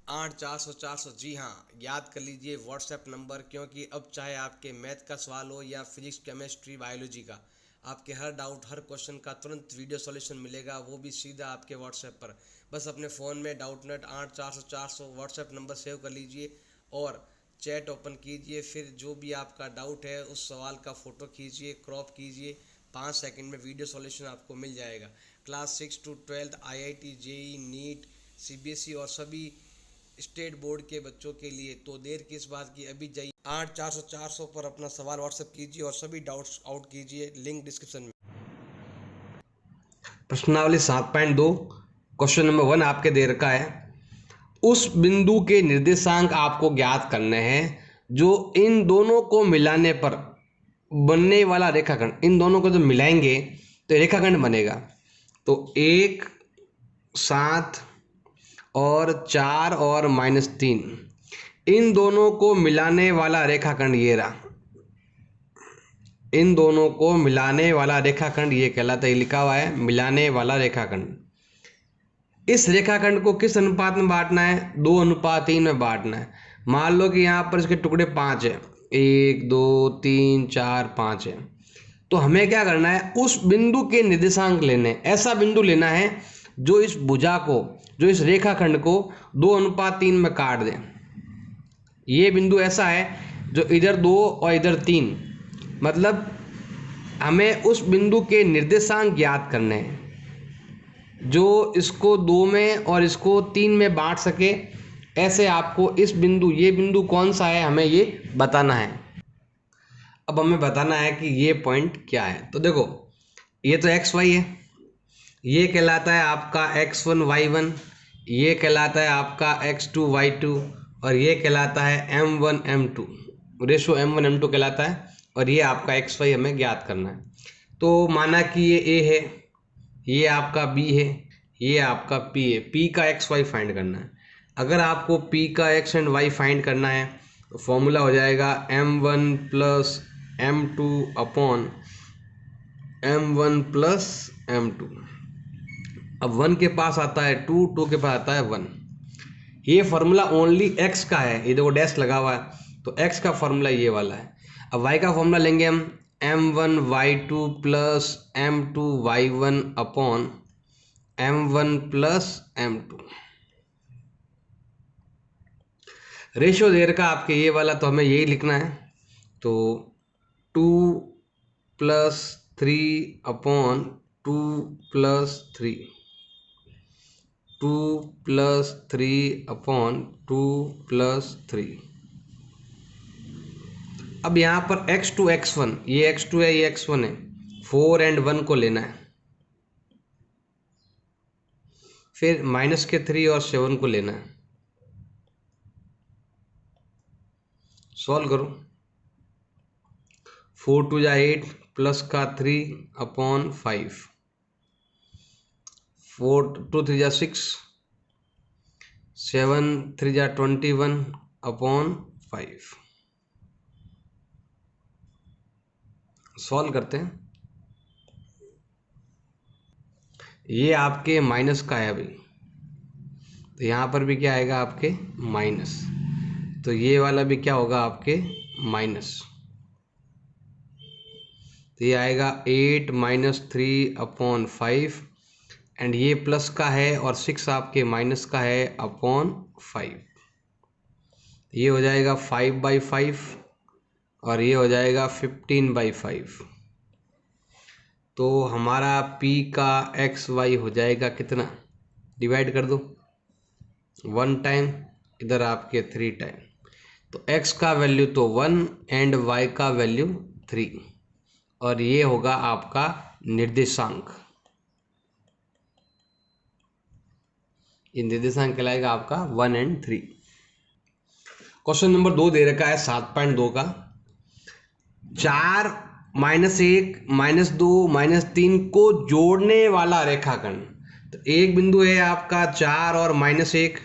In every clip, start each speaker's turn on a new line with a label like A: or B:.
A: 8 400 400। जी हाँ, याद कर लीजिए व्हाट्सएप नंबर, क्योंकि अब चाहे आपके मैथ का सवाल हो या फिजिक्स केमिस्ट्री बायोलॉजी का, आपके हर डाउट हर क्वेश्चन का तुरंत वीडियो सॉल्यूशन मिलेगा, वो भी सीधा आपके व्हाट्सएप पर। बस अपने फ़ोन में डाउटनेट 8 400 400 व्हाट्सएप नंबर सेव कर लीजिए और चैट ओपन कीजिए। फिर जो भी आपका डाउट है उस सवाल का फ़ोटो खींचिए, क्रॉप कीजिए, 5 सेकंड में वीडियो सॉल्यूशन आपको मिल जाएगा। Class 6 to 12 IIT JEE NEET CBSE और सभी स्टेट बोर्ड के बच्चों के लिए। तो देर किस बात की, अभी जाइए 8 400 400 पर अपना सवाल व्हाट्सएप कीजिए और सभी डाउट्स आउट कीजिए, लिंक डिस्क्रिप्शन में। प्रश्नावली 7.2 क्वेश्चन नंबर 1 आपके दे रखा है, उस बिंदु के निर्देशांक आपको ज्ञात करने हैं जो इन दोनों को मिलाने पर बनने वाला रेखाखंड। इन दोनों को जब मिलाएंगे तो रेखाखंड बनेगा। तो 1 7 और 4 और -3, इन दोनों को मिलाने वाला रेखाखंड ये रहा। इन दोनों को मिलाने वाला रेखाखंड ये कहलाता है, लिखा हुआ है मिलाने वाला रेखाखंड। इस रेखाखंड को किस अनुपात में बांटना है? 2:3 में बांटना है। मान लो कि यहाँ पर इसके टुकड़े 5 है, 1 2 3 4 5 है। तो हमें क्या करना है, उस बिंदु के निर्देशांक लेने। ऐसा बिंदु लेना है जो इस भुजा को, जो इस रेखाखंड को 2:3 में काट दे। ये बिंदु ऐसा है जो इधर 2 और इधर 3, मतलब हमें उस बिंदु के निर्देशांक ज्ञात करने हैं जो इसको 2 में और इसको 3 में बांट सके। ऐसे आपको इस बिंदु, ये बिंदु कौन सा है हमें ये बताना है। अब हमें बताना है कि ये पॉइंट क्या है। तो देखो, ये तो XY है, ये कहलाता है आपका X1 Y1, ये कहलाता है आपका X2 Y2 और ये कहलाता है M1 M2, ratio M1 M2 कहलाता है। और ये आपका XY हमें ज्ञात करना है। तो माना कि ये A है, ये आपका B है, ये आपका P है। P का XY फाइंड करना है। अगर आपको P का X एंड Y फाइंड करना है तो फॉर्मूला हो जाएगा M1 + M2 upon M1 + M2। अब 1 के पास आता है 2, 2 के पास आता है 1। ये फार्मूला ओनली x का है, ये देखो डैश लगा हुआ है, तो x का फार्मूला ये वाला है। अब y का फार्मूला लेंगे हम M1 Y2 + M2 Y1 upon M1 + M2। Ratio दे रखा आपके ये वाला, तो हमें यही लिखना है। तो 2 + 3 अपॉन 2 + 3, 2 + 3 अपॉन 2 + 3। अब यहाँ पर X2 X1, ये X2 है ये X1 है, 4 और 1 को लेना है। फिर -3 और 7 को लेना है। सॉल्व करो। 4 2 जा 8 प्लस का 3 अपॉन 5, 4 2 3 जा 6, 7 3 जा 21 अपॉन 5। सॉल्व करते हैं। ये आपके माइनस का है अभी, तो यहाँ पर भी क्या आएगा आपके माइनस, तो ये वाला भी क्या होगा आपके माइनस। तो ये आएगा 8 - 3 अपॉन 5 एंड ये प्लस का है और 6 आपके माइनस का है अपॉन 5। ये हो जाएगा 5/5 और ये हो जाएगा 15/5। तो हमारा P का XY हो जाएगा कितना, डिवाइड कर दो 1 टाइम, इधर आपके 3 टाइम। तो X का वैल्यू तो 1 एंड Y का वैल्यू 3 और ये होगा आपका निर्देशांक। ये निर्देशांक कहलाएगा आपका 1 और 3। क्वेश्चन नंबर 2 दे रखा है 7.2 का, 4 -1 -2 -3 को जोड़ने वाला रेखाखंड। तो एक बिंदु है आपका 4 और -1,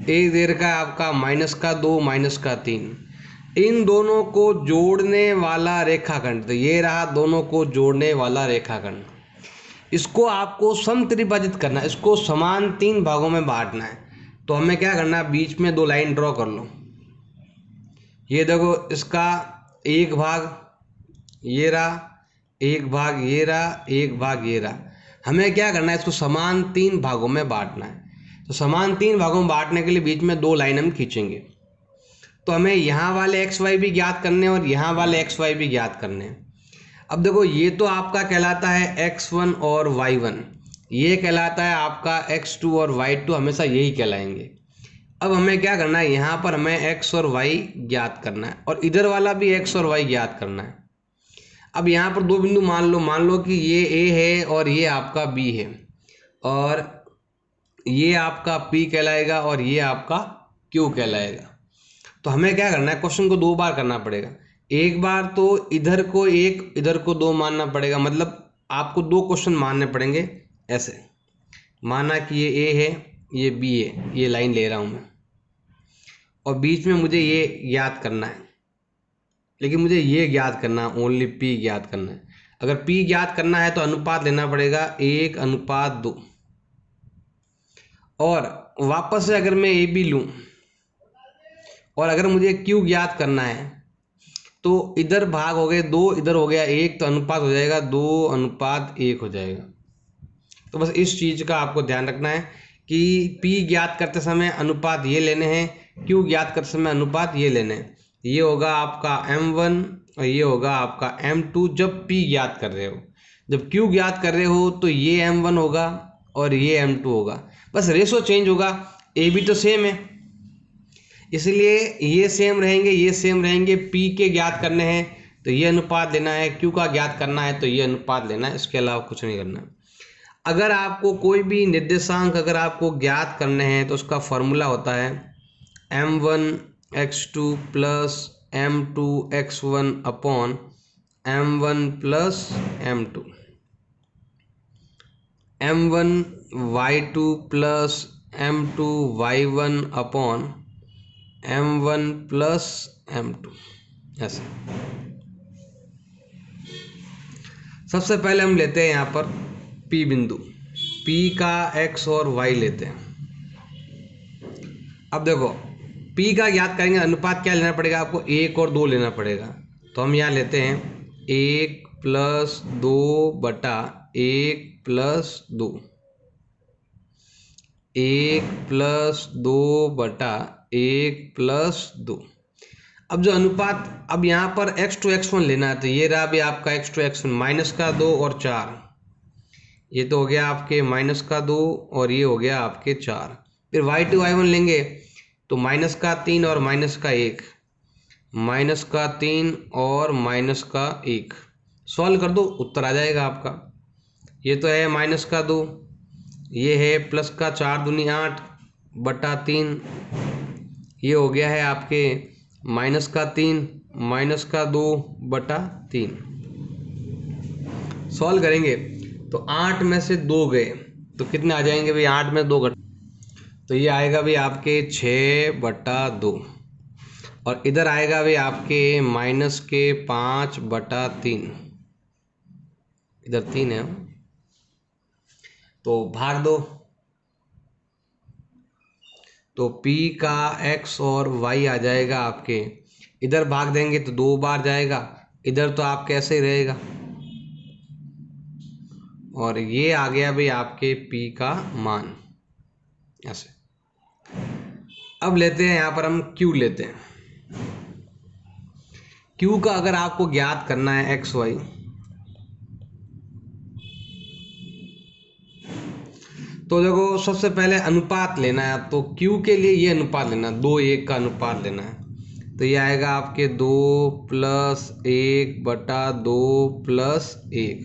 A: एक दे रखा है आपका -2 -3, इन दोनों को जोड़ने वाला रेखाखंड। तो ये रहा दोनों को जोड़ने वाला रेखाखंड। इसको आपको समत्रिभाजित करना है, इसको समान 3 भागों में बांटना है। तो हमें क्या करना है, बीच में 2 लाइन ड्रॉ कर लो। ये देखो, इसका एक भाग ये रहा, एक भाग ये रहा, एक भाग ये रहा। हमें क्या करना है, इसको समान 3 भागों में बांटना है। तो समान 3 भागों में बांटने के लिए बीच में 2 लाइन हम खींचेंगे। तो हमें यहाँ वाले एक्स वाई भी ज्ञात करने हैं और यहाँ वाले एक्स वाई भी ज्ञात करने हैं। अब देखो, ये तो आपका कहलाता है x1 और y1, ये कहलाता है आपका x2 और y2, हमेशा यही कहलाएंगे। अब हमें क्या करना है, यहाँ पर हमें x और y ज्ञात करना है और इधर वाला भी x और y ज्ञात करना है। अब यहाँ पर 2 बिंदु मान लो कि ये A है और ये आपका B है, और ये आपका P कहलाएगा और ये आपका Q कहलाएगा। तो हमें क्या करना है, क्वेश्चन को 2 बार करना पड़ेगा। एक बार तो इधर को 1, इधर को 2 मानना पड़ेगा, मतलब आपको 2 क्वेश्चन मानने पड़ेंगे। ऐसे माना कि ये A है, ये B है, ये लाइन ले रहा हूँ मैं, और बीच में मुझे ये याद करना है, लेकिन मुझे ये ज्ञात करना है, ओनली P ज्ञात करना है। अगर P ज्ञात करना है तो अनुपात लेना पड़ेगा 1:2। और वापस से अगर मैं AB लूँ और अगर मुझे Q ज्ञात करना है तो इधर भाग हो गए 2, इधर हो गया 1, तो अनुपात हो जाएगा 2:1 हो जाएगा। तो बस इस चीज़ का आपको ध्यान रखना है कि P ज्ञात करते समय अनुपात ये लेने हैं, Q ज्ञात करते समय अनुपात ये लेने हैं। ये होगा आपका M1 और ये होगा आपका M2 जब P ज्ञात कर रहे हो। जब Q ज्ञात कर रहे हो तो ये M1 होगा और ये M2 होगा, बस रेशो चेंज होगा। A भी तो सेम है, इसलिए ये सेम रहेंगे, ये सेम रहेंगे। P के ज्ञात करने हैं तो ये अनुपात लेना है, Q का ज्ञात करना है तो ये अनुपात लेना है, इसके अलावा कुछ नहीं करना है। अगर आपको कोई भी निर्देशांक अगर आपको ज्ञात करने हैं तो उसका फॉर्मूला होता है m1x2 plus m2x1 upon m1 plus m2, m1y2 plus m2y1 upon m1 plus m2। ऐसे सबसे पहले हम लेते हैं यहाँ पर P बिंदु, P का x और y लेते हैं। अब देखो, P का ज्ञात करेंगे, अनुपात क्या लेना पड़ेगा आपको, 1 और 2 लेना पड़ेगा। तो हम यहाँ लेते हैं 1 + 2 बटा 1 + 2, 1 + 2 बटा 1 + 2। अब जो अनुपात, अब यहाँ पर x2 x1 लेना है, तो ये रहा भी आपका x2 x1 -2 और 4, ये तो हो गया आपके -2 और ये हो गया आपके 4। फिर y2 y1 लेंगे तो -3 और -1, -3 और -1, सॉल्व कर दो उत्तर आ जाएगा आपका। ये तो है -2, ये है +4 दूनी 8 बटा 3, ये हो गया है आपके -3 -2 बटा 3। सॉल्व करेंगे तो 8 में से 2 गए तो कितने आ जाएंगे भाई, 8 में 2 घट, तो ये आएगा भाई आपके 6 बटा 2, और इधर आएगा भाई आपके -5 बटा 3, इधर 3 है तो भाग दो। तो P का x और y आ जाएगा आपके, इधर भाग देंगे तो 2 बार जाएगा, इधर तो आप कैसे ही रहेगा, और ये आ गया भाई आपके P का मान। ऐसे अब लेते हैं यहाँ पर हम Q लेते हैं। Q का अगर आपको ज्ञात करना है x y, तो देखो सबसे पहले अनुपात लेना है, तो Q के लिए ये अनुपात लेना है, 2:1 का अनुपात लेना है। तो ये आएगा आपके 2 + 1 बटा 2 + 1,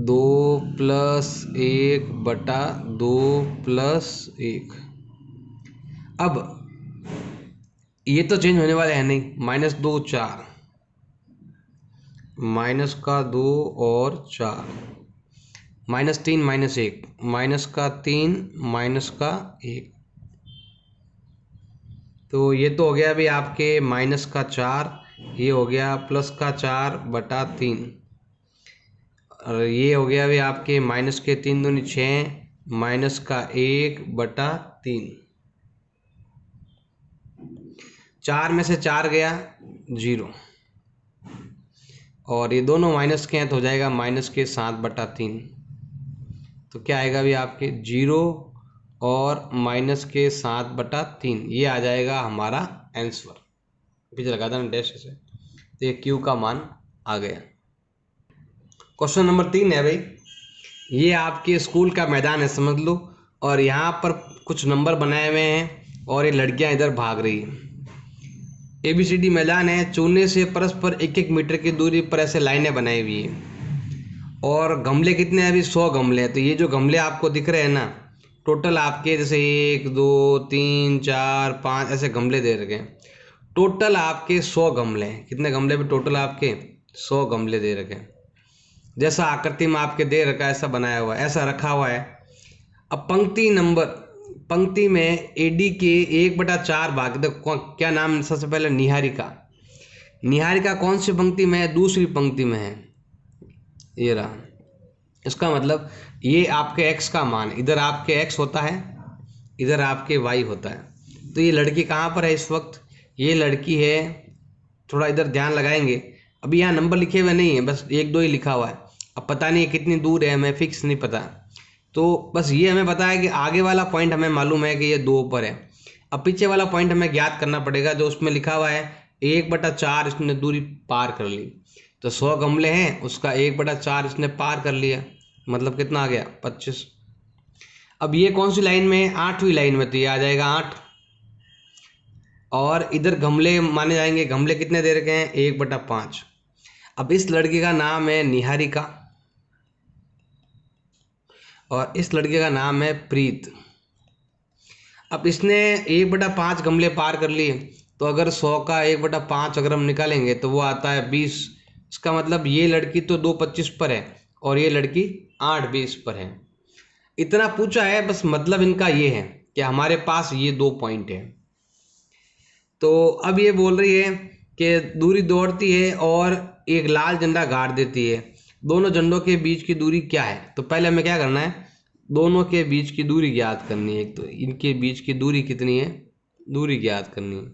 A: 2 + 1 बटा 2 + 1। अब ये तो चेंज होने वाले हैं नहीं, -2 4, -2 और 4, -3 -1, -3 -1, तो ये तो हो गया अभी आपके -4, ये हो गया +4 बटा 3, और ये हो गया अभी आपके -3 दूनी 6, -1 बटा 3, 4 में से 4 गया 0, और ये दोनों माइनस के हैं तो हो जाएगा -7/3। तो क्या आएगा अभी आपके 0 और -7/3, ये आ जाएगा हमारा आंसर। पीछे लगा था ना डैश से, तो ये क्यू का मान आ गया। क्वेश्चन नंबर 3 है भाई, ये आपके स्कूल का मैदान है समझ लो, और यहाँ पर कुछ नंबर बनाए हुए हैं और ये लड़कियाँ इधर भाग रही हैं। ABCD मैदान है, चूने से परस्पर 1-1 मीटर की दूरी पर ऐसे लाइनें बनाई हुई है, और गमले कितने हैं अभी 100 गमले हैं। तो ये जो गमले आपको दिख रहे हैं ना, टोटल आपके जैसे 1 2 3 4 5 ऐसे गमले दे रखे हैं। टोटल आपके 100 गमले हैं। कितने गमले भी टोटल आपके 100 गमले दे रखे हैं। जैसा आकृति में आपके दे रखा है ऐसा बनाया हुआ है, ऐसा रखा हुआ है। अब पंक्ति में AD के 1/4 भाग, देखो क्या नाम, सबसे पहले निहारिका कौन सी पंक्ति में है? दूसरी पंक्ति में है, ये रहा। इसका मतलब ये आपके x का मान, इधर आपके x होता है, इधर आपके y होता है। तो ये लड़की कहाँ पर है इस वक्त? ये लड़की है, थोड़ा इधर ध्यान लगाएंगे। अभी यहाँ नंबर लिखे हुए नहीं है, बस 1 2 ही लिखा हुआ है। अब पता नहीं है कितनी दूर है, हमें फिक्स नहीं पता। तो बस ये हमें पता है कि आगे वाला पॉइंट हमें मालूम है कि ये 2 पर है। अब पीछे वाला पॉइंट हमें ज्ञात करना पड़ेगा, जो उसमें लिखा हुआ है 1/4 इसने दूरी पार कर ली। तो 100 गमले हैं, उसका 1/4 इसने पार कर लिया, मतलब कितना आ गया 25। अब ये कौन सी लाइन में है? 8वीं लाइन में, तो ये आ जाएगा 8। और इधर गमले माने जाएंगे, गमले कितने दे रखे हैं? 1/5। अब इस लड़की का नाम है निहारिका और इस लड़के का नाम है प्रीत। अब इसने 1/5 गमले पार कर लिए, तो अगर 100 का 1/5 अगर हम निकालेंगे तो वो आता है 20। इसका मतलब ये लड़की तो 2:25 पर है और ये लड़की 8:20 पर है। इतना पूछा है, बस मतलब इनका ये है कि हमारे पास ये 2 पॉइंट है। तो अब ये बोल रही है कि दूरी दौड़ती है और एक लाल झंडा गाड़ देती है, दोनों झंडों के बीच की दूरी क्या है? तो पहले हमें क्या करना है, दोनों के बीच की दूरी ज्ञात करनी है। तो इनके बीच की दूरी कितनी है? दूरी ज्ञात करनी है।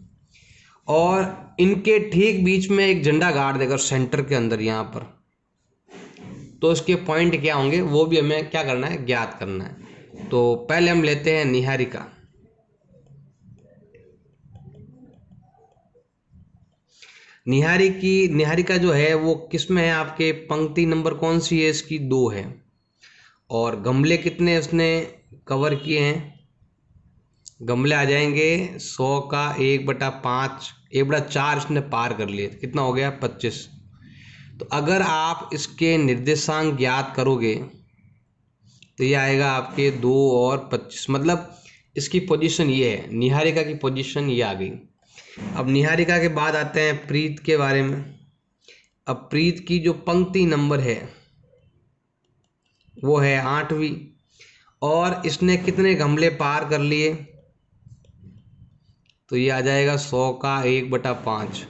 A: और इनके ठीक बीच में एक झंडा गाड़ देगा सेंटर के अंदर यहाँ पर, तो इसके पॉइंट क्या होंगे वो भी हमें क्या करना है, ज्ञात करना है। तो पहले हम लेते हैं निहारिका। निहारिका जो है वो किस में है आपके? पंक्ति नंबर कौन सी है इसकी? 2 है। और गमले कितने उसने कवर किए हैं? गमले आ जाएंगे 100 का 1/5, 1/4 उसने पार कर लिए, कितना हो गया 25। तो अगर आप इसके निर्देशांक ज्ञात करोगे तो ये आएगा आपके 2 और 25, मतलब इसकी पोजीशन ये है, निहारिका की पोजीशन ये आ गई। अब निहारिका के बाद आते हैं प्रीत के बारे में। अब प्रीत की जो पंक्ति नंबर है वो है 8वीं, और इसने कितने गमले पार कर लिए? तो ये आ जाएगा 100 का 1/5,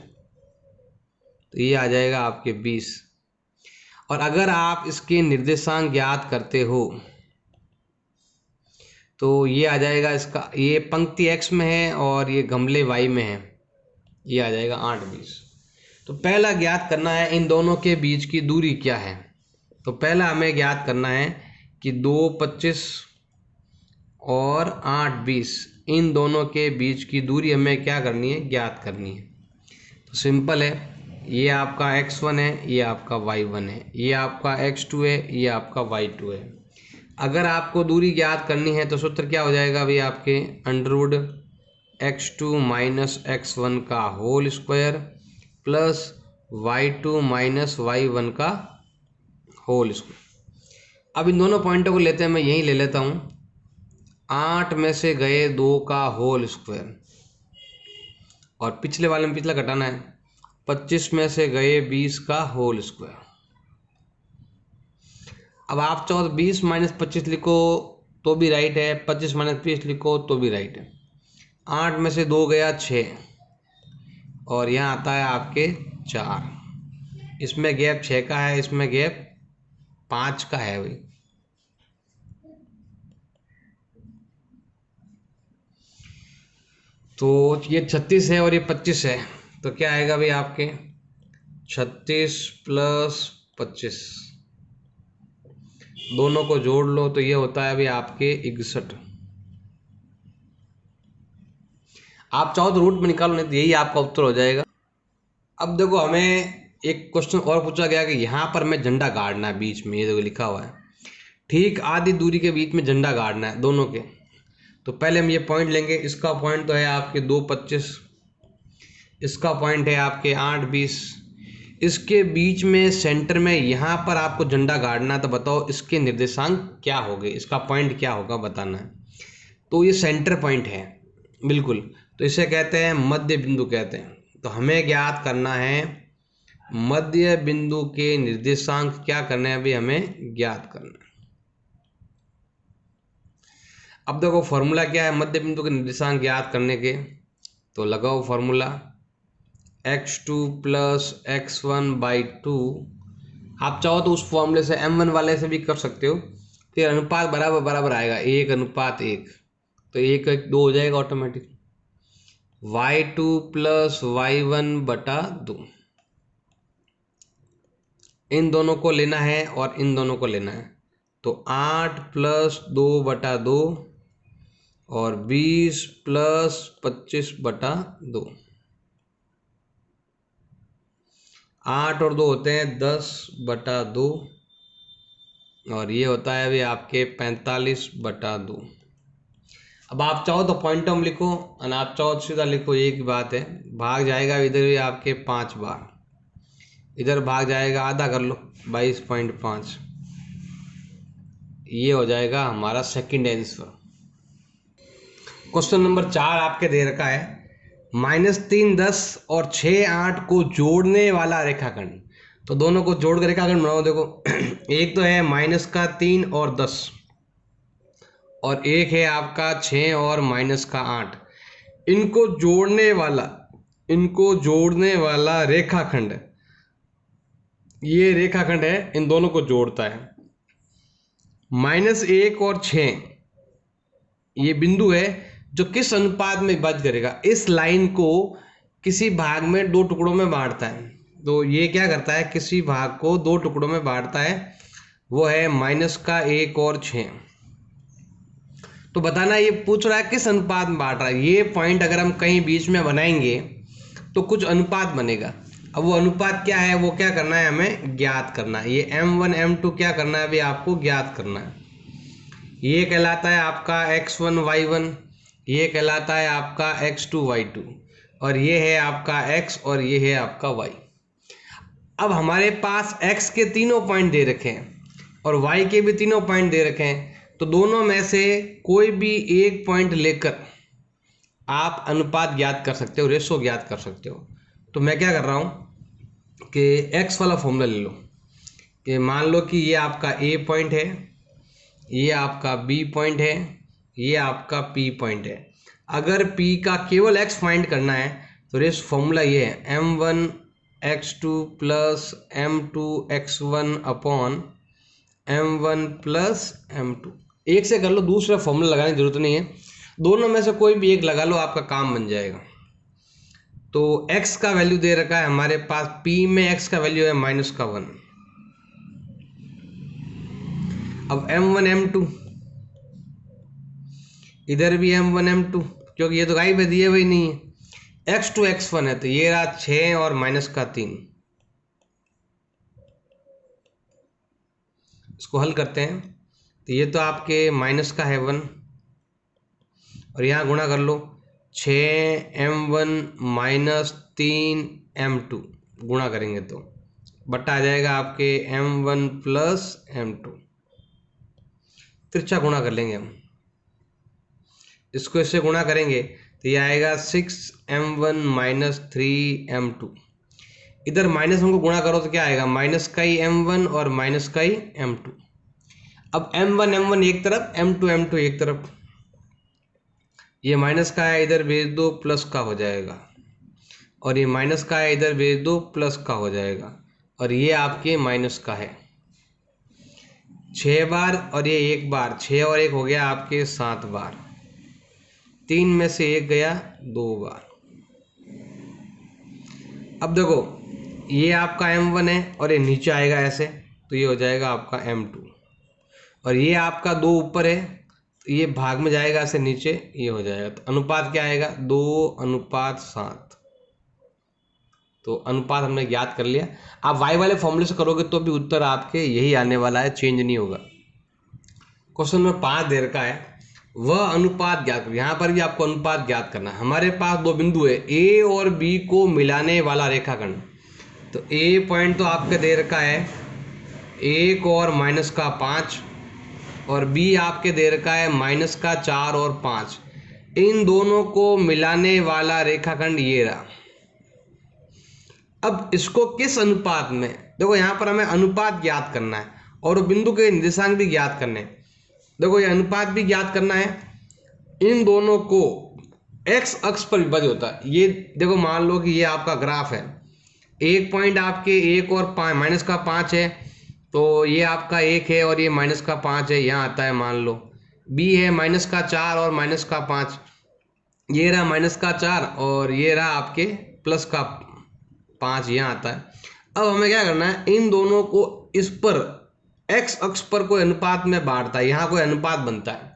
A: तो ये आ जाएगा आपके 20। और अगर आप इसके निर्देशांक ज्ञात करते हो तो ये आ जाएगा इसका, ये पंक्ति x में है और ये गमले y में है, ये आ जाएगा 8:20। तो पहला ज्ञात करना है इन दोनों के बीच की दूरी क्या है। तो पहला हमें ज्ञात करना है कि 2:25 और 8:20, इन दोनों के बीच की दूरी हमें क्या करनी है, ज्ञात करनी है। तो सिंपल है, ये आपका x1 है, ये आपका y1 है, ये आपका x2 है, ये आपका y2 है। अगर आपको दूरी ज्ञात करनी है तो सूत्र क्या हो जाएगा अभी आपके? √x2 - x1 का whole square plus y2 - y1 का होल स्क्वायर। अब इन दोनों पॉइंटों को लेते हैं, मैं यही ले लेता हूँ। 8 में से गए 2 का होल स्क्वायर, और पिछले वाले में पिछला घटाना है, 25 में से गए 20 का होल स्क्वायर। अब आप चाहो तो 20 - 25 लिखो तो भी राइट है, 25 - 20 लिखो तो भी राइट है। 8 में से 2 गया 6, और यहाँ आता है आपके 4। इसमें गैप 6 का है, इसमें गैप 5 का है भाई। तो ये 36 है और ये 25 है, तो क्या आएगा भाई आपके 36 प्लस 25, दोनों को जोड़ लो तो ये होता है भाई आपके 61। आप चाहो तो रूट में निकालो, नहीं तो यही आपका उत्तर हो जाएगा। अब देखो हमें एक क्वेश्चन और पूछा गया कि यहाँ पर हमें झंडा गाड़ना है बीच में, ये देखो लिखा हुआ है, ठीक आधी दूरी के बीच में झंडा गाड़ना है दोनों के। तो पहले हम ये पॉइंट लेंगे, इसका पॉइंट तो है आपके 2.25, इसका पॉइंट है आपके 8.20, इसके बीच में सेंटर में यहाँ पर आपको झंडा गाड़ना है। तो बताओ इसके निर्देशांक क्या होंगे, इसका पॉइंट क्या होगा बताना है। तो ये सेंटर पॉइंट है बिल्कुल, तो इसे कहते हैं मध्य बिंदु कहते हैं। तो हमें ज्ञात करना है मध्य बिंदु के निर्देशांक, क्या करना है अभी हमें ज्ञात करना है। अब देखो फॉर्मूला क्या है मध्य बिंदु के निर्देशांक ज्ञात करने के, तो लगाओ फॉर्मूला x2 प्लस x1/2। आप चाहो तो उस फॉर्मूले से m1 वाले से भी कर सकते हो, फिर अनुपात बराबर बराबर आएगा 1:1, तो 1:2 हो जाएगा ऑटोमेटिक। y2 प्लस y1/2, इन दोनों को लेना है और इन दोनों को लेना है, तो 8 प्लस 2/2 और 20 प्लस 25/2, 8 और 2 होते हैं 10/2 और ये होता है अभी आपके 45/2। अब आप चाहो तो पॉइंटम लिखो और आप चाहो तो सीधा लिखो, एक ही बात है। भाग जाएगा इधर भी आपके 5 बार, इधर भाग जाएगा आधा कर लो 22.5, ये हो जाएगा हमारा सेकंड आंसर। क्वेश्चन नंबर 4 आपके दे रखा है -3 10 और 6 8 को जोड़ने वाला रेखाखंड। तो दोनों को जोड़ कर रेखाखंड बनाओ। देखो एक तो है -3 और 10 और एक है आपका 6 और -8, इनको जोड़ने वाला रेखाखंड, ये रेखाखंड है इन दोनों को जोड़ता है। -1 और 6 ये बिंदु है जो किस अनुपात में विभाजित करेगा, इस लाइन को किसी भाग में 2 टुकड़ों में बांटता है। तो ये क्या करता है, किसी भाग को 2 टुकड़ों में बांटता है, वो है -1 और 6। तो बताना ये पूछ रहा है किस अनुपात में बांट रहा है। ये पॉइंट अगर हम कहीं बीच में बनाएंगे तो कुछ अनुपात बनेगा। अब वो अनुपात क्या है, वो क्या करना है हमें ज्ञात करना है। ये m1 m2 क्या करना है अभी आपको ज्ञात करना है। ये कहलाता है आपका x1 y1, ये कहलाता है आपका x2 y2 और ये है आपका x और ये है आपका y। अब हमारे पास x के तीनों पॉइंट दे रखे हैं और y के भी तीनों पॉइंट दे रखे हैं, तो दोनों में से कोई भी एक पॉइंट लेकर आप अनुपात ज्ञात कर सकते हो, रेशो ज्ञात कर सकते हो। तो मैं क्या कर रहा हूँ कि x वाला फॉर्मूला ले लो कि मान लो कि ये आपका a पॉइंट है, ये आपका b पॉइंट है, ये आपका p पॉइंट है। अगर p का केवल x फाइंड करना है तो रेशो फॉर्मूला ये है m1 x2 plus m2 x1 upon m1 plus m2। एक से कर लो, दूसरा फॉर्मूला लगाने की जरूरत नहीं है, दोनों में से कोई भी एक लगा लो, आपका काम बन जाएगा। तो x का वैल्यू दे रखा है हमारे पास, p में x का वैल्यू है -1। अब m1 m2, इधर भी m1 m2, क्योंकि ये तो गायब है, दिए हुए नहीं है। x2 x1 है, तो ये रहा 6 और -3। इसको हल करते हैं, तो ये तो आपके माइनस का है 1 और यहाँ गुणा कर लो 6m1 -3 m2, गुणा करेंगे तो बट्टा आ जाएगा आपके m1 प्लस m2। तिरछा गुणा कर लेंगे हम, इसको इससे गुणा करेंगे तो ये आएगा 6m1 -3m2। इधर माइनस को गुणा करो तो क्या आएगा, माइनस का ही m1 और माइनस का ही m2। अब m1 एक तरफ, m2 एक तरफ, ये माइनस का है इधर भेज दो, प्लस का हो जाएगा, और ये माइनस का है इधर भेज दो, प्लस का हो जाएगा, और ये आपके माइनस का है 6 बार और ये 1 बार, 6 और 1 हो गया आपके 7 बार। 3 में से 1 गया 2 बार। अब देखो ये आपका M1 है और ये नीचे आएगा ऐसे, तो ये हो जाएगा आपका M2, और ये आपका 2 ऊपर है तो ये भाग में जाएगा ऐसे नीचे, ये हो जाएगा। तो अनुपात क्या आएगा 2:7। तो अनुपात हमने ज्ञात कर लिया। आप y वाले फॉर्मूले से करोगे तो भी उत्तर आपके यही आने वाला है, चेंज नहीं होगा। क्वेश्चन नंबर 5 दे रखा है, वह अनुपात ज्ञात करो। यहाँ पर भी आपको अनुपात ज्ञात करना है। हमारे पास 2 बिंदु है, ए और बी को मिलाने वाला रेखाखंड। तो ए पॉइंट तो आपका दे रखा है 1 और -5, और बी आपके दे रखा है -4 और 5। इन दोनों को मिलाने वाला रेखाखंड ये रहा। अब इसको किस अनुपात में, देखो यहाँ पर हमें अनुपात ज्ञात करना है और बिंदु के निर्देशांक भी ज्ञात करने हैं। देखो ये अनुपात भी ज्ञात करना है। इन दोनों को x अक्ष पर विभाजित होता है। ये देखो मान लो कि ये आपका ग्राफ है, एक पॉइंट आपके 1 और -5 है, तो ये आपका 1 है और ये -5 है, यहाँ आता है। मान लो b है -4 और -5, ये रहा -4 और ये रहा आपके +5, यहाँ आता है। अब हमें क्या करना है, इन दोनों को इस पर x अक्ष पर कोई अनुपात में बांटता है, यहाँ कोई अनुपात बनता है।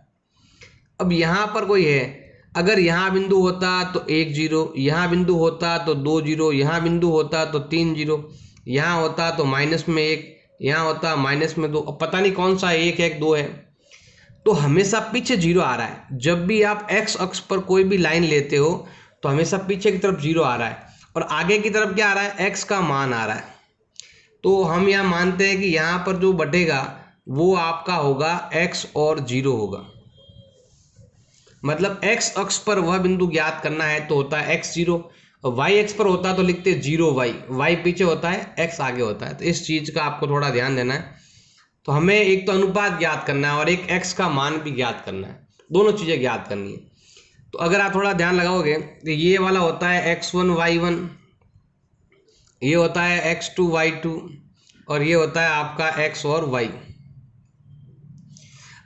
A: अब यहाँ पर कोई है, अगर यहाँ बिंदु होता तो 1 0, यहाँ बिंदु होता तो 2 0, यहाँ बिंदु होता तो 3 0, यहाँ होता तो -1, यहाँ होता -2। अब पता नहीं कौन सा 1 1 2 है, तो हमेशा पीछे 0 आ रहा है। जब भी आप x अक्ष पर कोई भी लाइन लेते हो तो हमेशा पीछे की तरफ 0 आ रहा है और आगे की तरफ क्या आ रहा है, x का मान आ रहा है। तो हम यहाँ मानते हैं कि यहाँ पर जो बटेगा वो आपका होगा x और 0 होगा। मतलब x अक्ष पर वह बिंदु ज्ञात करना है तो होता है x0, और y अक्ष पर होता है तो लिखते 0y, y पीछे होता है, x आगे होता है। तो इस चीज का आपको थोड़ा ध्यान देना है। तो हमें एक तो अनुपात ज्ञात करना है और एक x का मान भी ज्ञात करना है, दोनों चीजें ज्ञात करनी है। तो अगर आप थोड़ा ध्यान लगाओगे तो ये वाला होता है x1 y1, ये होता है x2 y2, और ये होता है आपका x और y।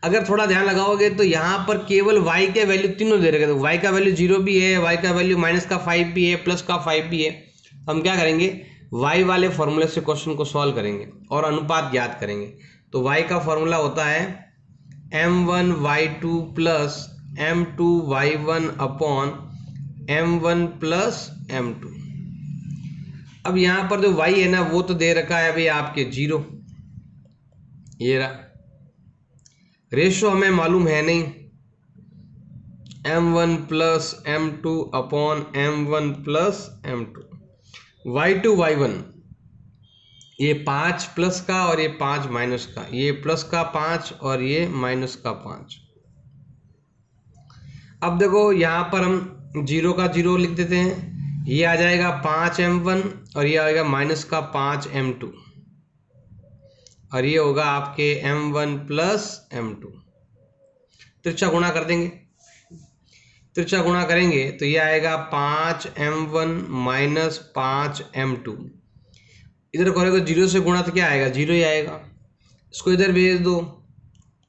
A: अगर थोड़ा ध्यान लगाओगे तो यहाँ पर केवल y के वैल्यू तीनों दे रखे, तो y का वैल्यू 0 भी है, y का वैल्यू -5 भी है, +5 भी है। हम क्या करेंगे, y वाले फॉर्मूले से क्वेश्चन को सॉल्व करेंगे और अनुपात ज्ञात करेंगे। तो y का फॉर्मूला होता है m1 y2 plus m2 y1 upon m1 plus m2। अब यहाँ पर जो y है ना वो तो दे रखा है भाई आपके 0, ये रहा। रेशो हमें मालूम है नहीं, m1 plus m2 upon m1 plus m2। y2 y1 ये 5 प्लस का और ये 5 माइनस का, ये प्लस का 5 और ये माइनस का 5। अब देखो यहाँ पर हम 0 का 0 लिख देते हैं, ये आ जाएगा 5m1 और ये आएगा -5m2, और ये होगा आपके m1 प्लस m2। तिरछा गुणा कर देंगे, तिरछा गुणा करेंगे तो ये आएगा 5m1 माइनस 5m2। इधर करोगे 0 से गुणा तो क्या आएगा, 0 ही आएगा। इसको इधर भेज दो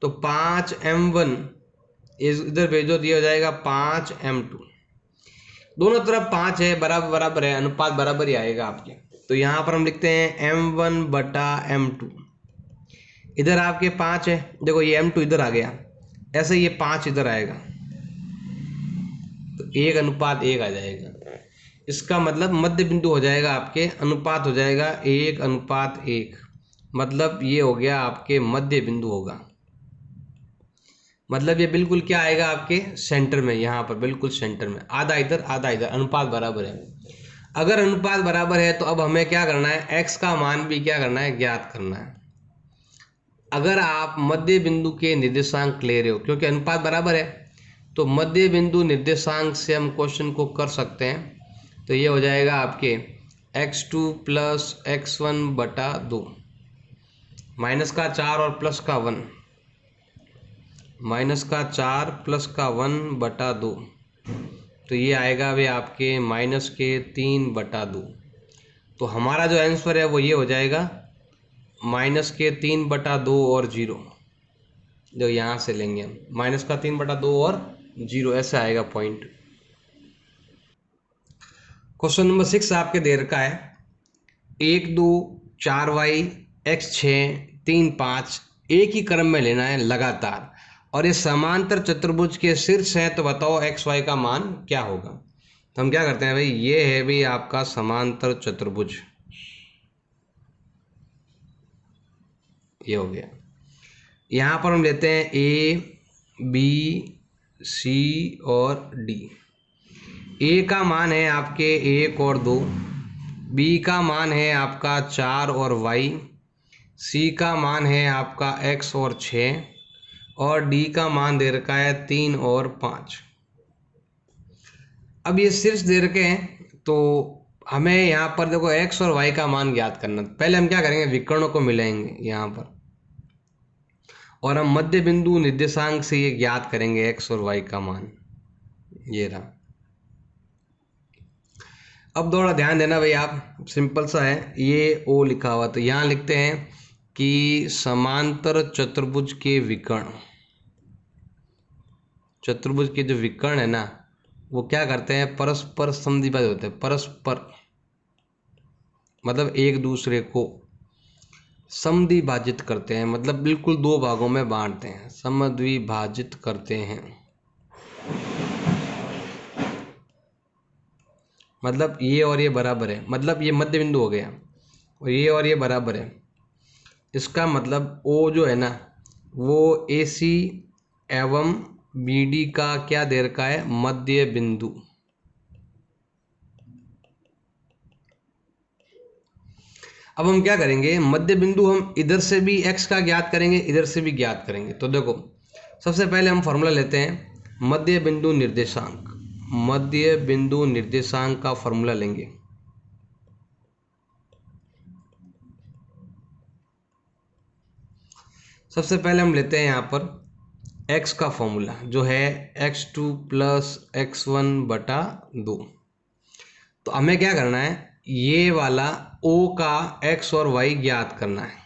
A: तो 5m1 इधर भेज दो, ये हो जाएगा 5m2। दोनों तरफ 5 है, बराबर बराबर है, अनुपात बराबर ही आएगा आपके। तो यहाँ पर हम लिखते हैं m1 बटा m2। इधर आपके 5 है, देखो ये m2 इधर आ गया, ऐसे ये 5 इधर आएगा, तो 1:1 आ जाएगा। इसका मतलब मध्य बिंदु हो जाएगा आपके, अनुपात हो जाएगा 1:1, मतलब ये हो गया आपके मध्य बिंदु होगा। मतलब ये बिल्कुल क्या आएगा आपके सेंटर में, यहाँ पर बिल्कुल सेंटर में, आधा इधर आधा इधर, अनुपात बराबर है। अगर अनुपात बराबर है तो अब हमें क्या करना है, x का मान भी क्या करना है, ज्ञात करना है। अगर आप मध्य बिंदु के निर्देशांक ले रहे हो, क्योंकि अनुपात बराबर है, तो मध्य बिंदु निर्देशांक से हम क्वेश्चन को कर सकते हैं। तो ये हो जाएगा आपके x2 प्लस x1 बटा 2, -4 और +1, -4 +1 बटा 2, तो ये आएगा भाई आपके -3 बटा 2। तो हमारा जो आंसर है वो ये हो जाएगा -3 बटा 2 और 0, जो यहाँ से लेंगे हम -3 बटा 2 और 0 ऐसे आएगा पॉइंट। क्वेश्चन नंबर 6 आपके दे रखा है 1 2 4 y x 6 3 5 एक ही क्रम में लेना है लगातार, और ये समांतर चतुर्भुज के शीर्ष है, तो बताओ एक्स वाई का मान क्या होगा। तो हम क्या करते हैं भाई, ये है भाई आपका समांतर चतुर्भुज, ये हो गया। यहाँ पर हम लेते हैं ए बी सी और डी। ए का मान है आपके 1 और 2, बी का मान है आपका 4 और वाई, सी का मान है आपका x और 6, और डी का मान दे रखा है 3 और 5। अब ये शीर्ष दे रखे हैं, तो हमें यहाँ पर देखो x और y का मान ज्ञात करना। पहले हम क्या करेंगे, विकर्णों को मिलाएंगे यहाँ पर, और हम मध्य बिंदु निर्देशांक से ये ज्ञात करेंगे x और y का मान। ये रहा। अब थोड़ा ध्यान देना भाई, आप सिंपल सा है, ये ओ लिखा हुआ, तो यहाँ लिखते हैं कि समांतर चतुर्भुज के विकर्ण, चतुर्भुज के जो विकर्ण है ना, वो क्या करते हैं, परस्पर समद्विभाजित होते हैं। परस्पर मतलब एक दूसरे को समद्विभाजित करते हैं, मतलब बिल्कुल दो भागों में बांटते हैं, समद्विभाजित करते हैं। मतलब ये और ये बराबर है, मतलब ये मध्य बिंदु हो गया, और ये बराबर है। इसका मतलब ओ जो है ना, वो ए सी एवं बी डी का क्या दे रखा है, मध्य बिंदु। अब हम क्या करेंगे, मध्य बिंदु हम इधर से भी x का ज्ञात करेंगे, इधर से भी ज्ञात करेंगे। तो देखो सबसे पहले हम फॉर्मूला लेते हैं मध्य बिंदु निर्देशांक। मध्य बिंदु निर्देशांक का फॉर्मूला लेंगे। सबसे पहले हम लेते हैं यहाँ पर x का फॉर्मूला, जो है x2 + x1 बटा 2। तो हमें क्या करना है, ये वाला O का x और y ज्ञात करना है,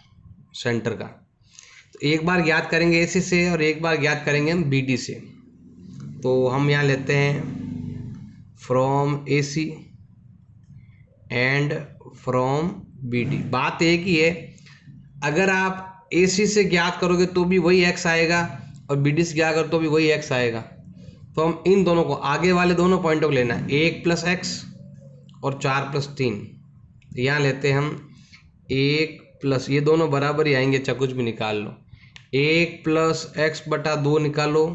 A: सेंटर का। तो एक बार ज्ञात करेंगे AC से, और एक बार ज्ञात करेंगे हम BD से। तो हम यहाँ लेते हैं from AC and from BD। बात एक ही है, अगर आप AC से ज्ञात करोगे तो भी वही x आएगा, और BD से ज्ञात करो तो भी वही x आएगा। तो हम इन दोनों को, आगे वाले दोनों पॉइंटों को लेना है, 1 + x और 4 + 3। यहाँ लेते हैं हम 1 + ये दोनों बराबर ही आएंगे, चाहे कुछ भी निकाल लो। 1 + x बटा 2 निकालो,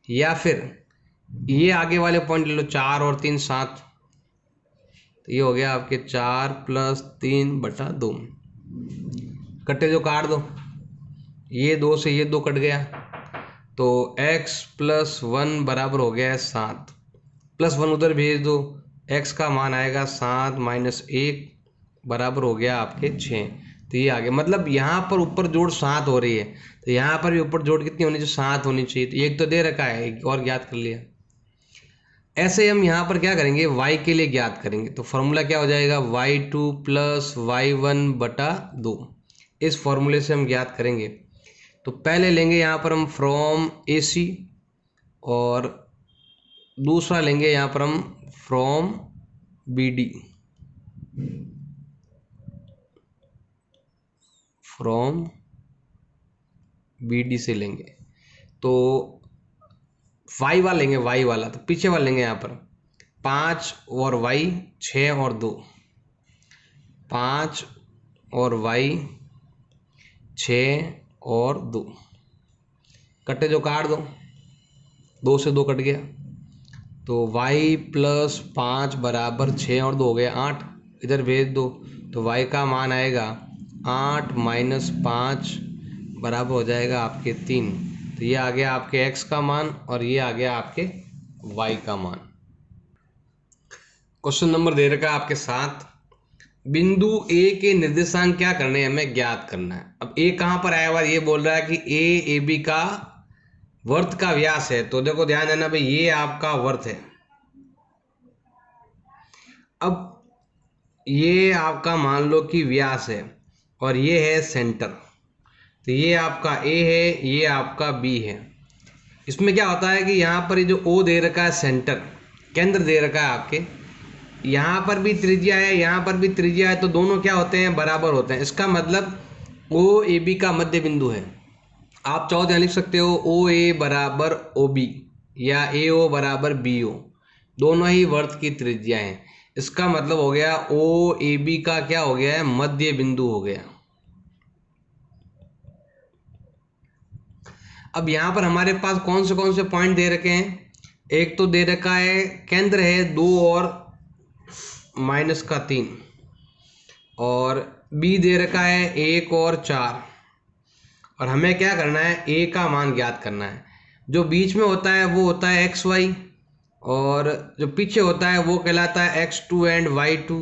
A: या फिर ये आगे वाले पॉइंट ले लो, 4 और 3 7। तो ये हो गया आपके 4 + 3 बटा 2। कट्टे जो काट दो, ये 2 से ये 2 कट गया, तो x + 1 बराबर हो गया है 7। +1 उधर भेज दो, x का मान आएगा 7 - 1 बराबर हो गया आपके 6। तो ये आ गया, मतलब यहाँ पर ऊपर जोड़ 7 हो रही है, तो यहाँ पर भी ऊपर जोड़ कितनी होनी चाहिए, 7 होनी चाहिए। तो एक तो दे रखा है, एक और ज्ञात कर लिया। ऐसे हम यहाँ पर क्या करेंगे, y के लिए ज्ञात करेंगे। तो फॉर्मूला क्या हो जाएगा, y2 + y1 बटा 2। इस फॉर्मूले से हम ज्ञात करेंगे। तो पहले लेंगे यहाँ पर हम फ्रॉम AC, और दूसरा लेंगे यहाँ पर हम फ्रॉम BD। फ्रॉम BD से लेंगे, तो y वाला लेंगे, y वाला। तो पीछे वाला लेंगे यहाँ पर 5 और y 6 और 2, 5 और y 6 और 2। कट्टे जो काट दो, 2 से 2 कट गया, तो y + 5 बराबर 6 और 2 हो गया 8। इधर भेज दो, तो y का मान आएगा 8 - 5 बराबर हो जाएगा आपके 3। तो ये आ गया आपके x का मान, और ये आ गया आपके y का मान। क्वेश्चन नंबर दे रखा है आपके 7। बिंदु A के निर्देशांक क्या करने हैं, हमें ज्ञात करना है। अब A कहाँ पर आया हुआ, ये बोल रहा है कि AB का वर्त का व्यास है। तो देखो ध्यान देना भाई, ये आपका वर्त है। अब ये आपका मान लो कि व्यास है, और ये है सेंटर। तो ये आपका A है, ये आपका B है। इसमें क्या होता है कि यहाँ पर ये जो ओ दे रखा है, सेंटर केंद्र दे रखा है आपके, यहाँ पर भी त्रिज्या है, यहाँ पर भी त्रिज्या है, तो दोनों क्या होते हैं, बराबर होते हैं। इसका मतलब ओ ए बी का मध्य बिंदु है। आप चाहो तो लिख सकते हो ओ ए बराबर ओ बी या ए ओ बराबर बी ओ, दोनों ही वृत्त की त्रिज्या है। इसका मतलब हो गया ओ ए बी का क्या हो गया है, मध्य बिंदु हो गया। अब यहाँ पर हमारे पास कौन से पॉइंट दे रखे हैं, एक तो दे रखा है केंद्र है 2 और -3, और बी दे रखा है 1 और 4, और हमें क्या करना है, ए का मान ज्ञात करना है। जो बीच में होता है वो होता है एक्स वाई, और जो पीछे होता है वो कहलाता है x2 एंड y2,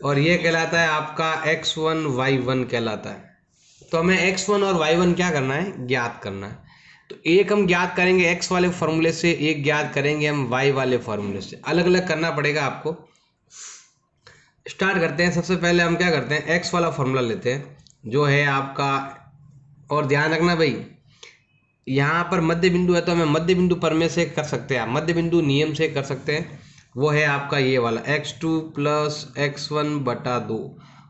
A: और ये कहलाता है आपका x1 y1 कहलाता है। तो हमें x1 और y1 क्या करना है, ज्ञात करना है। तो एक हम ज्ञात करेंगे x वाले फॉर्मूले से, एक ज्ञात करेंगे हम y वाले फॉर्मूले से, अलग अलग करना पड़ेगा आपको। स्टार्ट करते हैं। सबसे पहले हम क्या करते हैं, x वाला फॉर्मूला लेते हैं जो है आपका, और ध्यान रखना भाई यहाँ पर मध्य बिंदु है तो हमें मध्य बिंदु पर में से कर सकते हैं, आप मध्य बिंदु नियम से कर सकते हैं। वो है आपका ये वाला x2 + x1 बटा 2,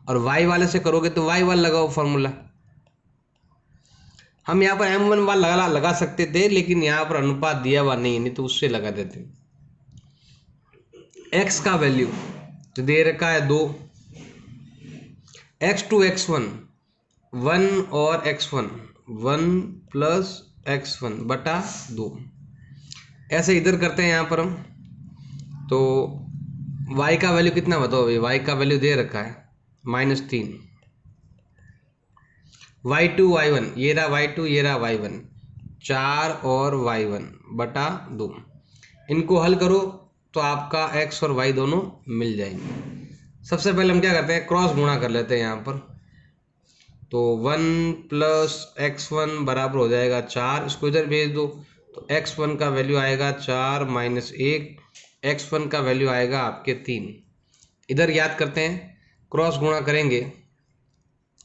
A: और y वाले से करोगे तो y वाला लगाओ फॉर्मूला। हम यहाँ पर m1 वाला लगा सकते थे, लेकिन यहाँ पर अनुपात दिया हुआ नहीं तो उससे लगा देते। x का वैल्यू तो दे रखा है 2, x2 x1 1 और x1 1 + x1 बटा 2। ऐसे इधर करते हैं यहाँ पर हम, तो y का वैल्यू कितना बताओ भाई, y का वैल्यू दे रखा है -3, y2 y1 ये रहा y2 ये रहा y1, 4 और y1 बटा 2। इनको हल करो तो आपका x और y दोनों मिल जाएंगे। सबसे पहले हम क्या करते हैं, क्रॉस गुणा कर लेते हैं यहाँ पर। तो 1 + x1 बराबर हो जाएगा 4, इसको इधर भेज दो तो x1 का वैल्यू आएगा 4 - 1, x1 का वैल्यू आएगा आपके 3। इधर याद करते हैं, क्रॉस गुणा करेंगे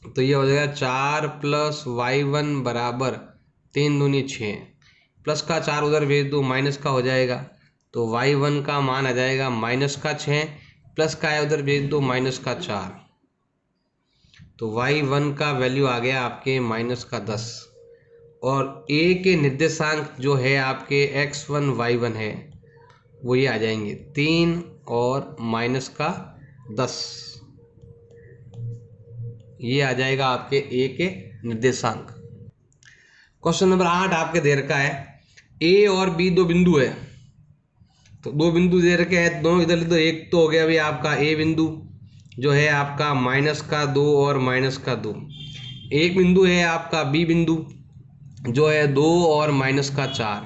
A: तो ये हो जाएगा 4 + y1 बराबर 3 दूनी 6, प्लस का 4 उधर भेज दो, माइनस का हो जाएगा, तो y1 का मान आ जाएगा -6, प्लस का है उधर भेज दो -4, तो y1 का वैल्यू आ गया आपके -10। और a के निर्देशांक जो है आपके x1 y1 है वो ये आ जाएंगे 3 और -10, ये आ जाएगा आपके a के निर्देशांक। क्वेश्चन नंबर 8 आपके दे रखा है a और b दो बिंदु है, तो दो बिंदु दे रखे हैं, दोनों इधर ले दो। एक तो हो गया भाई आपका a बिंदु जो है आपका -2 और -2, एक बिंदु है आपका b बिंदु जो है 2 और -4।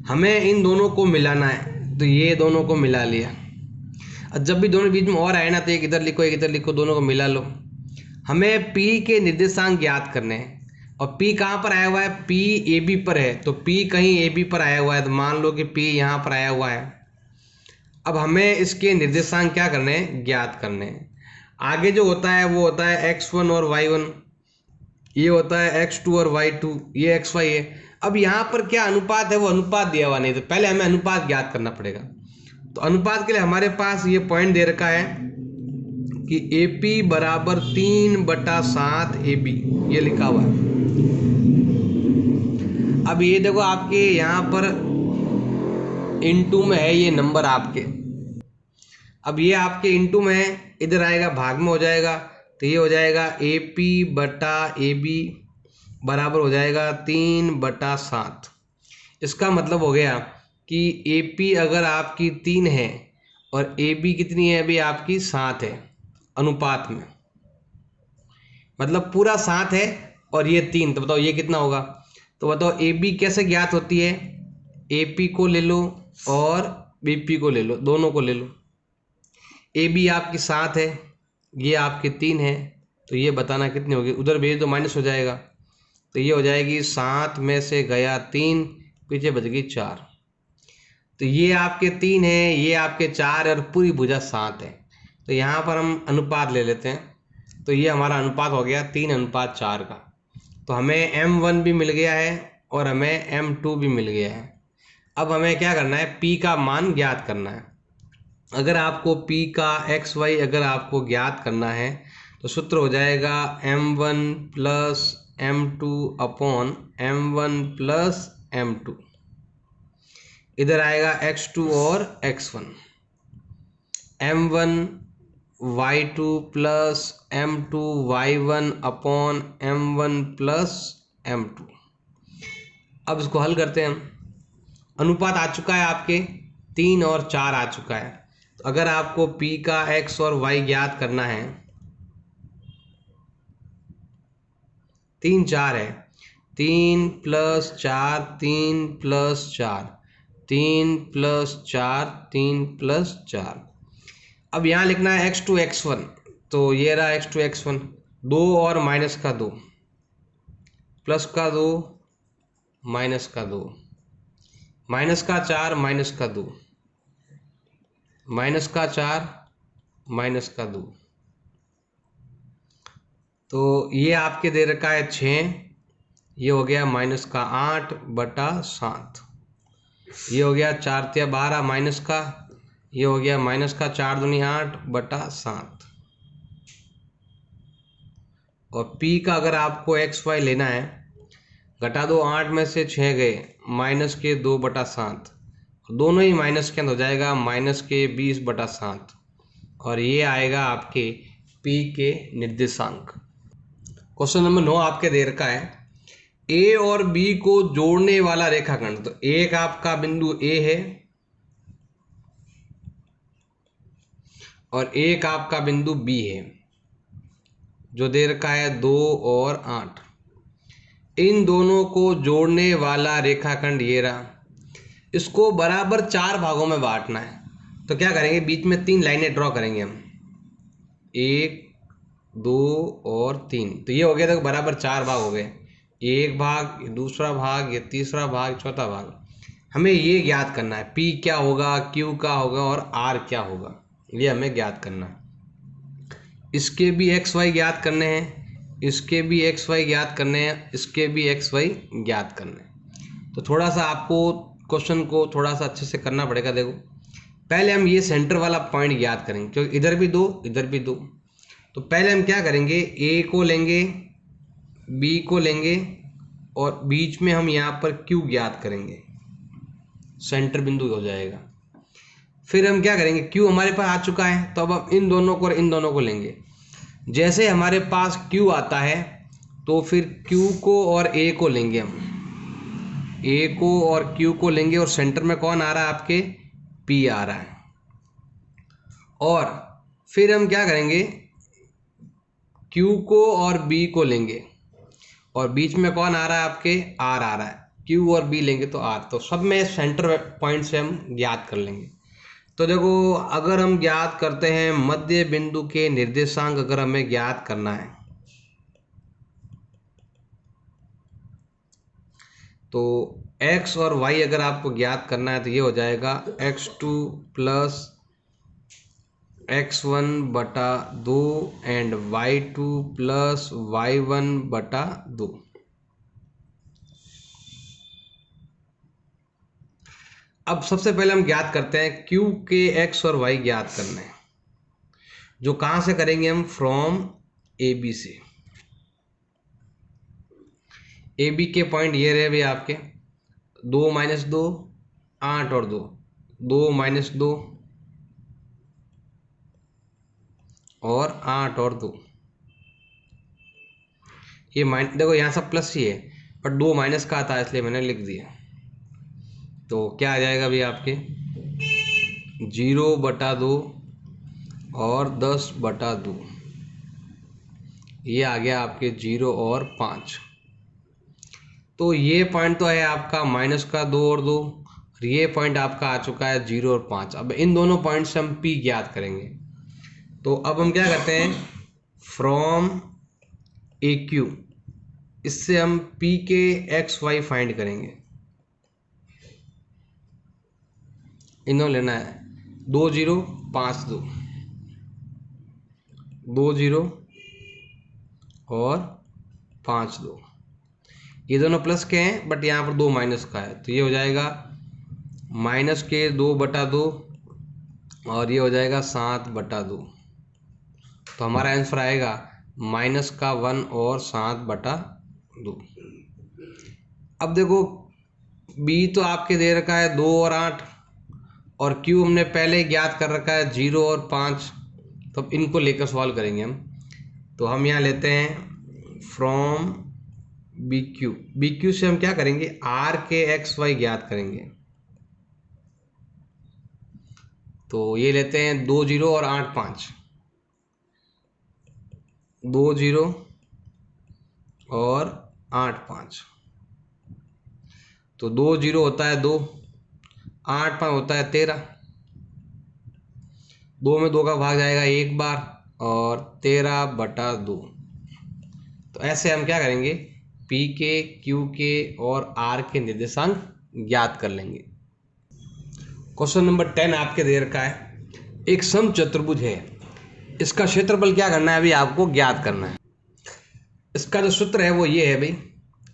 A: हमें इन दोनों को मिलाना है, तो ये दोनों को मिला लिया। अब जब भी दोनों बीच में और आए ना तो एक इधर लिखो एक इधर लिखो, दोनों को मिला लो। हमें p के निर्देशांक ज्ञात करने हैं, और p कहाँ पर आया हुआ है, p AB पर है, तो p कहीं AB पर आया हुआ है, तो मान लो कि p यहाँ पर आया हुआ है। अब हमें इसके निर्देशांक क्या करने हैं, ज्ञात करने हैं। आगे जो होता है वो होता है x1 और y1, ये होता है x2 और y2, ये xy है। अब यहाँ पर क्या अनुपात है, वो अनुपात दिया हुआ नहीं, तो पहले हमें अनुपात ज्ञात करना पड़ेगा। तो अनुपात के लिए हमारे पास ये पॉइंट दे रखा है कि AP बराबर 3/7 AB, ये लिखा हुआ है। अब ये देखो आपके यहाँ पर इनटू में है ये नंबर आपके, अब ये आपके इनटू में है, इधर आएगा भाग में हो जाएगा, तो ये हो जाएगा AP/AB बराबर हो जाएगा 3/7। इसका मतलब हो गया कि AP अगर आपकी 3 है और AB कितनी है अभी आपकी 7 है अनुपात में, मतलब पूरा 7 है और ये 3, तो बताओ ये कितना होगा। तो बताओ AB कैसे ज्ञात होती है, AP को ले लो और BP को ले लो, दोनों को ले लो। AB आपकी 7 है, ये आपकी 3 है, तो ये बताना कितनी होगी, उधर भेज दो माइनस हो जाएगा, तो ये हो जाएगी 7 में से गया 3, पीछे बच गई 4। तो ये आपके 3 है, ये आपके 4 है, और पूरी भुजा 7 है। तो यहाँ पर हम अनुपात ले लेते हैं, तो ये हमारा अनुपात हो गया 3/4 का। तो हमें M1 भी मिल गया है और हमें m2 भी मिल गया है। अब हमें क्या करना है, p का मान ज्ञात करना है। अगर आपको p का xy अगर आपको ज्ञात करना है तो सूत्र हो जाएगा m1 plus m2 upon m1 plus m2। इधर आएगा x2 और x1, m1 y2 plus m2 y1 upon m1 plus m2। अब इसको हल करते हैं हम। अनुपात आ चुका है आपके 3 और 4 आ चुका है। तो अगर आपको p का x और y ज्ञात करना है, 3 4 है, 3 प्लस 4 3 प्लस 4 3 प्लस 4 3 प्लस 4। अब यहाँ लिखना है x2 x1, तो ये रहा x2 x1, 2 और माइनस का 2, प्लस का 2 माइनस का 2, माइनस का 4 माइनस का 2, माइनस का 4 माइनस का 2। तो ये आपके दे रखा है 6, ये हो गया माइनस का 8/7, ये हो गया 4 तिया 12 माइनस का, ये हो गया माइनस का 4 दूनी 8/7। और p का अगर आपको xy लेना है, घटा दो 8 में से 6 गए, माइनस के 2/7, दोनों ही माइनस के अंदर हो जाएगा माइनस के 20/7। और ये आएगा आपके p के निर्देशांक। क्वेश्चन नंबर 9 आपके दे रखा है a और b को जोड़ने वाला रेखाखंड। तो एक आपका बिंदु a है और एक आपका बिंदु b है, जो दे रखा है 2 और 8। इन दोनों को जोड़ने वाला रेखाखंड ये रहा। इसको बराबर 4 भागों में बांटना है। तो क्या करेंगे, बीच में 3 लाइनें ड्रॉ करेंगे हम, 1 2 और 3। तो ये हो गया, देखो बराबर 4 भाग हो गए, एक भाग, ये दूसरा भाग, ये तीसरा भाग, चौथा भाग। हमें ये ज्ञात करना है p क्या होगा, q क्या होगा और r क्या होगा, ये हमें ज्ञात करना है। इसके भी एक्स वाई ज्ञात करने हैं, इसके भी एक्स वाई ज्ञात करने हैं, इसके भी एक्स वाई ज्ञात करने हैं। तो थोड़ा सा आपको क्वेश्चन को थोड़ा सा अच्छे से करना पड़ेगा। देखो पहले हम ये सेंटर वाला पॉइंट ज्ञात करेंगे, क्योंकि इधर भी 2 इधर भी 2। तो पहले हम क्या करेंगे, ए को लेंगे, बी को लेंगे और बीच में हम यहाँ पर क्यू ज्ञात करेंगे, सेंटर बिंदु हो जाएगा। फिर हम क्या करेंगे, क्यू हमारे पास आ चुका है, तो अब हम इन दोनों को और इन दोनों को लेंगे। जैसे हमारे पास क्यू आता है तो फिर क्यू को और ए को लेंगे, हम ए को और क्यू को लेंगे और सेंटर में कौन आ रहा है, आपके पी आ रहा है। और फिर हम क्या करेंगे, क्यू को और बी को लेंगे और बीच में कौन आ रहा है, आपके आर आ रहा है। क्यू और बी लेंगे तो आर, तो सब में सेंटर पॉइंट से हम ज्ञात कर लेंगे। तो देखो अगर हम ज्ञात करते हैं मध्य बिंदु के निर्देशांक, अगर हमें ज्ञात करना है तो x और y अगर आपको ज्ञात करना है तो ये हो जाएगा x2 plus x1/2 and y2 plus y1/2। अब सबसे पहले हम ज्ञात करते हैं q के x और y ज्ञात करने हैं, जो कहाँ से करेंगे हम, फ्रॉम ए बी से। ए बी के पॉइंट ये रहे भाई आपके 2 - 2 8 और 2 2 - 2 और 8 और 2। ये देखो यहाँ सब प्लस ही है पर 2 माइनस का आता है, इसलिए मैंने लिख दिया। तो क्या आ जाएगा भाई आपके 0/2 और 10/2। ये आ गया आपके 0 और 5। तो ये पॉइंट तो है आपका -2 और 2, और ये पॉइंट आपका आ चुका है 0 और 5। अब इन दोनों पॉइंट से हम p ज्ञात करेंगे। तो अब हम क्या करते हैं, फ्रॉम ए क्यू, इससे हम p के एक्स वाई फाइंड करेंगे। इन्हों लेना है 2 0 5 2 2 0 और 5 2। ये दोनों प्लस के हैं बट यहाँ पर 2 माइनस का है, तो ये हो जाएगा -2/2 और ये हो जाएगा 7/2। तो हमारा आंसर आएगा -1 और 7/2। अब देखो बी तो आपके दे रखा है 2 और 8 और क्यू हमने पहले ही ज्ञात कर रखा है 0 और 5। तो अब इनको लेकर सॉल्व करेंगे हम। तो हम यहाँ लेते हैं फ्रॉम बी क्यू से हम क्या करेंगे, आर के एक्स वाई ज्ञात करेंगे। तो ये लेते हैं 2 0 और 8 5, 2 0 और 8 5। तो 2 0 होता है 2, 8 5 होता है 13। 2 में 2 का भाग जाएगा एक बार और 13/2। तो ऐसे हम क्या करेंगे, पी के क्यू के और आर के निर्देशांक ज्ञात कर लेंगे। क्वेश्चन नंबर 10 आपके दे रखा है, एक समचतुर्भुज है, इसका क्षेत्रफल क्या करना है, अभी आपको ज्ञात करना है। इसका जो सूत्र है वो ये है भाई,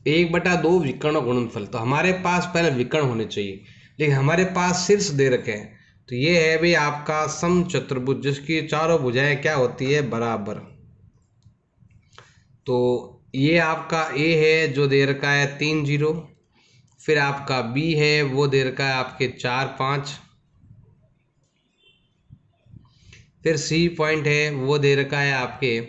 A: 1/2 विकर्ण और गुणनफल। तो हमारे पास पहले विकर्ण होने चाहिए, लेकिन हमारे पास शीर्ष दे रखे हैं। तो ये है भाई आपका समचतुर्भुज जिसकी चारों भुजाएं क्या होती है, बराबर। तो ये आपका ए है जो दे रखा है 3 0, फिर आपका बी है वो दे रखा है आपके 4 5, फिर सी पॉइंट है वो दे रखा है आपके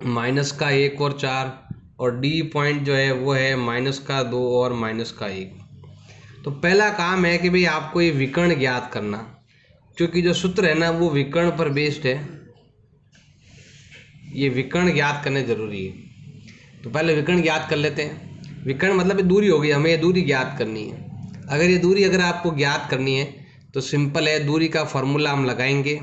A: -1 और 4, और डी पॉइंट जो है वो है -2 और -1। तो पहला काम है कि भाई आपको ये विकर्ण ज्ञात करना, क्योंकि जो सूत्र है ना वो विकर्ण पर बेस्ड है। ये विकर्ण ज्ञात करने जरूरी है। तो पहले विकर्ण ज्ञात कर लेते हैं। विकर्ण मतलब ये दूरी होगी, हमें ये दूरी ज्ञात करनी है। अगर ये दूरी अगर आपको ज्ञात करनी है तो सिंपल है, दूरी का फॉर्मूला हम लगाएंगे,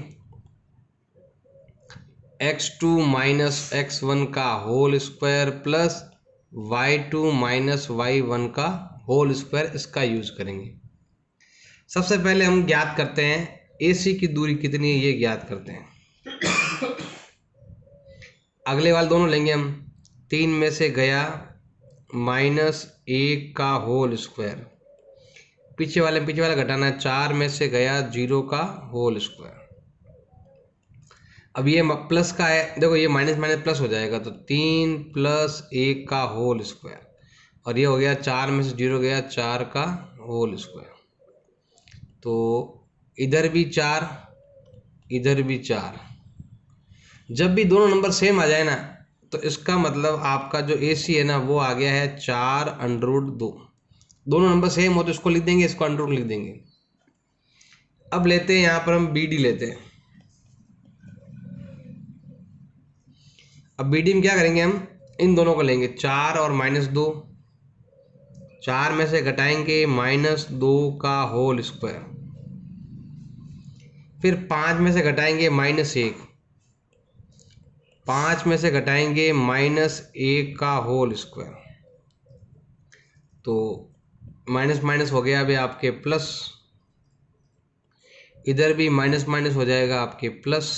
A: x2 - x1 का whole square plus y2 - y1 का होल स्क्वायर, इसका यूज करेंगे। सबसे पहले हम ज्ञात करते हैं AC की दूरी कितनी है, ये ज्ञात करते हैं। अगले वाले दोनों लेंगे हम, 3 में से गया -1 का होल स्क्वायर, पीछे वाला घटाना है, 4 में से गया 0 का होल स्क्वायर। अब ये प्लस का है, देखो ये माइनस माइनस प्लस हो जाएगा, तो 3 + 1 का होल स्क्वायर, और ये हो गया 4 में से 0 गया 4 का होल स्क्वायर। तो इधर भी 4 इधर भी 4। जब भी दोनों नंबर सेम आ जाए ना तो इसका मतलब आपका जो AC है ना वो आ गया है 4√2। दोनों नंबर सेम हो तो इसको लिख देंगे, इसको √ लिख देंगे। अब लेते हैं यहाँ पर हम BD लेते हैं। अब BD में क्या करेंगे, हम इन दोनों को लेंगे, 4 और -2, 4 में से घटाएंगे -2 का होल स्क्वायर, फिर 5 में से घटाएंगे -1, 5 में से घटाएंगे -1 का होल स्क्वायर। तो माइनस माइनस हो गया अभी आपके प्लस, इधर भी माइनस माइनस हो जाएगा आपके प्लस,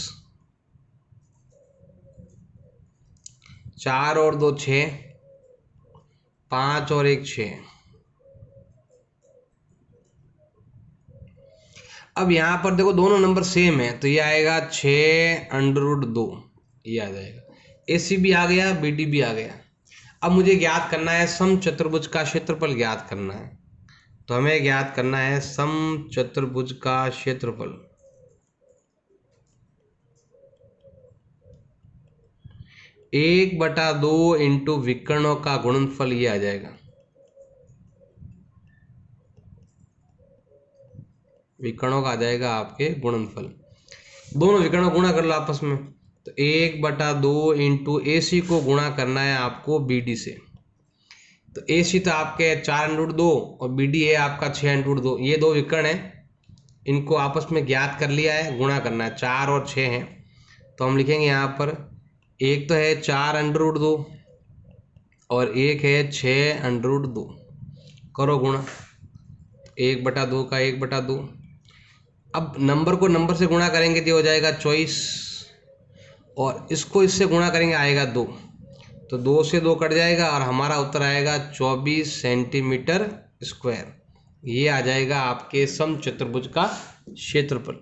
A: 4 और 2 6, 5 और 1 6। अब यहाँ पर देखो दोनों नंबर सेम है तो ये आएगा 6√2, ये आ जाएगा। AC भी आ गया, BD भी आ गया। अब मुझे ज्ञात करना है समचतुर्भुज का क्षेत्रफल ज्ञात करना है। तो हमें ज्ञात करना है समचतुर्भुज का क्षेत्रफल। एक बटा 2 इंटू विकर्णों का गुणनफल, ये आ जाएगा। विकर्णों का आ जाएगा आपके गुणनफल। दोनों विकर्णों गुणा कर लो आपस में। तो 1/2 इंटू AC को गुणा करना है आपको BD से। तो AC तो आपके 4√2 और BD है आपका 6√2। ये दो विकर्ण है, इनको आपस में ज्ञात कर लिया है, गुणा करना है। 4 और 6 हैं तो हम लिखेंगे यहाँ पर, एक तो है 4√2 और एक है 6√2। करो गुणा, 1/2 का 1/2। अब नंबर को नंबर से गुणा करेंगे तो हो जाएगा 24, और इसको इससे गुणा करेंगे आएगा 2। तो 2 से 2 कट जाएगा और हमारा उत्तर आएगा 24 सेंटीमीटर स्क्वायर। ये आ जाएगा आपके समचतुर्भुज का क्षेत्रफल।